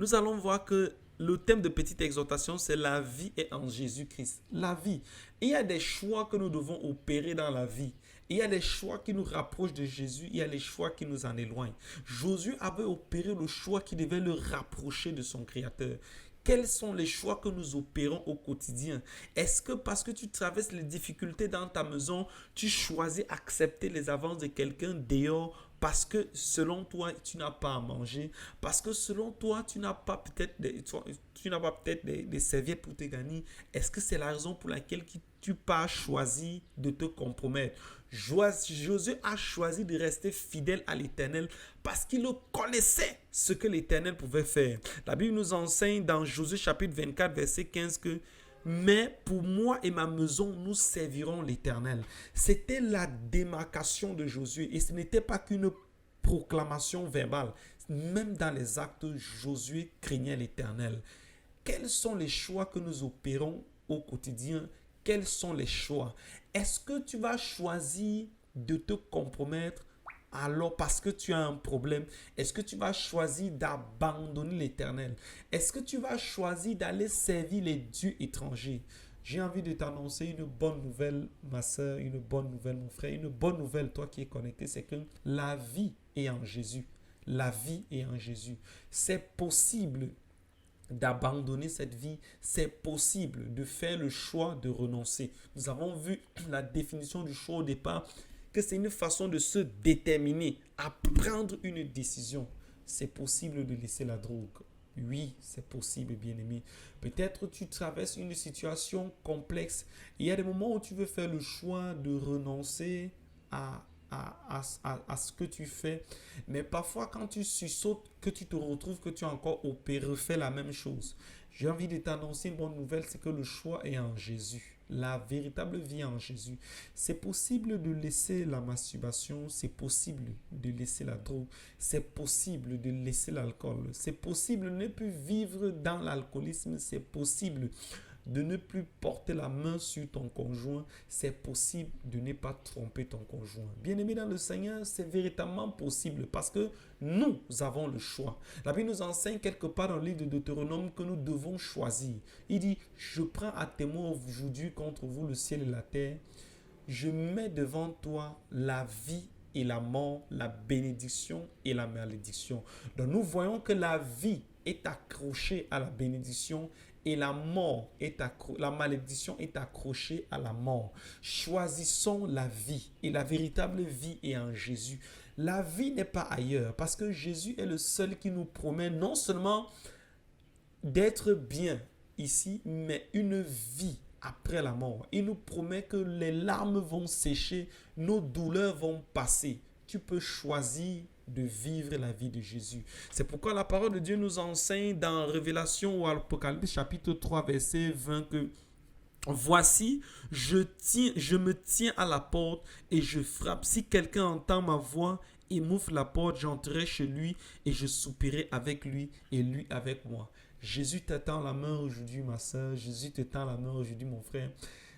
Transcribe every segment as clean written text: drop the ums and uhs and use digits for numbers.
nous allons voir que le thème de petite exhortation, c'est la vie est en Jésus-Christ. La vie. Il y a des choix que nous devons opérer dans la vie. Il y a des choix qui nous rapprochent de Jésus, il y a des choix qui nous en éloignent. Josué avait opéré le choix qui devait le rapprocher de son Créateur. Quels sont les choix que nous opérons au quotidien? Est-ce que parce que tu traverses les difficultés dans ta maison, tu choisis d'accepter les avances de quelqu'un dehors parce que selon toi, tu n'as pas à manger, parce que selon toi, tu n'as pas peut-être des serviettes pour te gagner? Est-ce que c'est la raison pour laquelle tu pas choisi de te compromettre? Josué a choisi de rester fidèle à l'Éternel parce qu'il connaissait ce que l'Éternel pouvait faire. La Bible nous enseigne dans Josué chapitre 24, verset 15 que mais pour moi et ma maison, nous servirons l'Éternel. C'était la démarcation de Josué et ce n'était pas qu'une proclamation verbale. Même dans les actes, Josué craignait l'Éternel. Quels sont les choix que nous opérons au quotidien? Quels sont les choix? Est-ce que tu vas choisir de te compromettre alors parce que tu as un problème? Est-ce que tu vas choisir d'abandonner l'Éternel? Est-ce que tu vas choisir d'aller servir les dieux étrangers? J'ai envie de t'annoncer une bonne nouvelle, ma soeur, une bonne nouvelle, mon frère, une bonne nouvelle, toi qui es connecté, c'est que la vie est en Jésus. La vie est en Jésus. C'est possible d'abandonner cette vie, c'est possible de faire le choix de renoncer. Nous avons vu la définition du choix au départ, que c'est une façon de se déterminer à prendre une décision. C'est possible de laisser la drogue. Oui, c'est possible, bien-aimé. Peut-être tu traverses une situation complexe. Il y a des moments où tu veux faire le choix de renoncer à à ce que tu fais. Mais parfois, quand tu sautes, que tu te retrouves, que tu as encore opéré, refait la même chose. J'ai envie de t'annoncer une bonne nouvelle, c'est que le choix est en Jésus. La véritable vie est en Jésus. C'est possible de laisser la masturbation, c'est possible de laisser la drogue, c'est possible de laisser l'alcool, c'est possible de ne plus vivre dans l'alcoolisme, c'est possible de ne plus porter la main sur ton conjoint, c'est possible de ne pas tromper ton conjoint. Bien-aimé dans le Seigneur, c'est véritablement possible parce que nous avons le choix. La Bible nous enseigne quelque part dans le livre de Deutéronome que nous devons choisir. Il dit, je prends à témoin aujourd'hui contre vous le ciel et la terre. Je mets devant toi la vie et la mort, la bénédiction et la malédiction. Donc nous voyons que la vie est accrochée à la bénédiction et la malédiction est accrochée à la mort. Choisissons la vie et la véritable vie est en Jésus. La vie n'est pas ailleurs parce que Jésus est le seul qui nous promet non seulement d'être bien ici, mais une vie après la mort. Il nous promet que les larmes vont sécher, nos douleurs vont passer. Tu peux choisir de vivre la vie de Jésus. C'est pourquoi la parole de Dieu nous enseigne dans Révélation ou Apocalypse chapitre 3 verset 20 que voici, je me tiens à la porte et je frappe. Si quelqu'un entend ma voix et m'ouvre la porte, j'entrerai chez lui et je soupirai avec lui et lui avec moi. Jésus te tend la main aujourd'hui, ma soeur. Jésus te tend la main aujourd'hui, mon frère.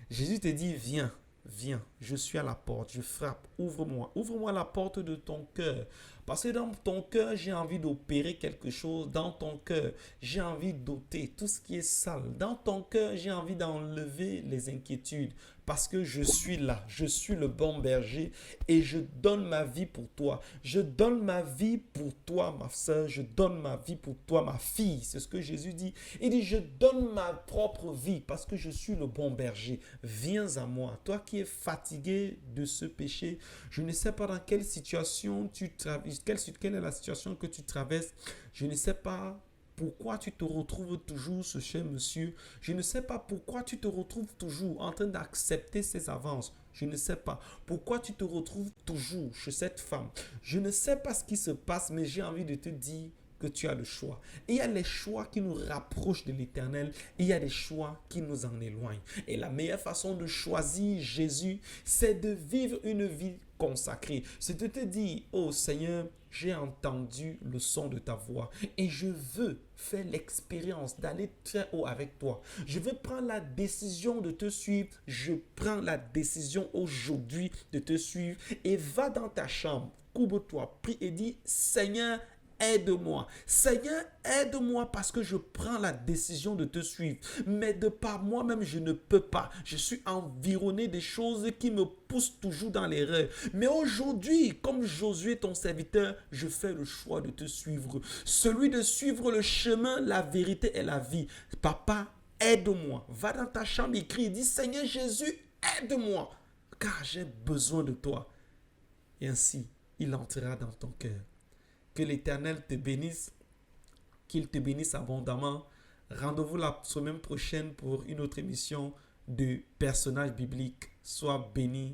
Jésus te dit, viens. Viens, je suis à la porte, je frappe, ouvre-moi. Ouvre-moi la porte de ton cœur. Parce que dans ton cœur, j'ai envie d'opérer quelque chose. Dans ton cœur, j'ai envie d'ôter tout ce qui est sale. Dans ton cœur, j'ai envie d'enlever les inquiétudes. Parce que je suis là, je suis le bon berger et je donne ma vie pour toi. Je donne ma vie pour toi, ma soeur. Je donne ma vie pour toi, ma fille. C'est ce que Jésus dit. Il dit, je donne ma propre vie parce que je suis le bon berger. Viens à moi. Toi qui es fatigué de ce péché, je ne sais pas dans quelle situation tu traverses, quelle est la situation que tu traverses. Je ne sais pas pourquoi tu te retrouves toujours, ce cher monsieur. Je ne sais pas pourquoi tu te retrouves toujours en train d'accepter ces avances. Je ne sais pas pourquoi tu te retrouves toujours chez cette femme. Je ne sais pas ce qui se passe, mais j'ai envie de te dire que tu as le choix. Et il y a les choix qui nous rapprochent de l'Éternel et il y a des choix qui nous en éloignent. Et la meilleure façon de choisir Jésus, c'est de vivre une vie consacrée. C'est de te dire, oh Seigneur, j'ai entendu le son de ta voix et je veux faire l'expérience d'aller très haut avec toi. Je veux prendre la décision de te suivre. Je prends la décision aujourd'hui de te suivre et va dans ta chambre, couvre-toi, prie et dis, Seigneur, aide-moi. Seigneur, aide-moi parce que je prends la décision de te suivre. Mais de par moi-même, je ne peux pas. Je suis environné des choses qui me poussent toujours dans l'erreur. Mais aujourd'hui, comme Josué, ton serviteur, je fais le choix de te suivre. Celui de suivre le chemin, la vérité et la vie. Papa, aide-moi. Va dans ta chambre, écris, dis, Seigneur Jésus, aide-moi, car j'ai besoin de toi. Et ainsi, il entrera dans ton cœur. Que l'Éternel te bénisse, qu'il te bénisse abondamment. Rendez-vous la semaine prochaine pour une autre émission de personnages bibliques. Sois béni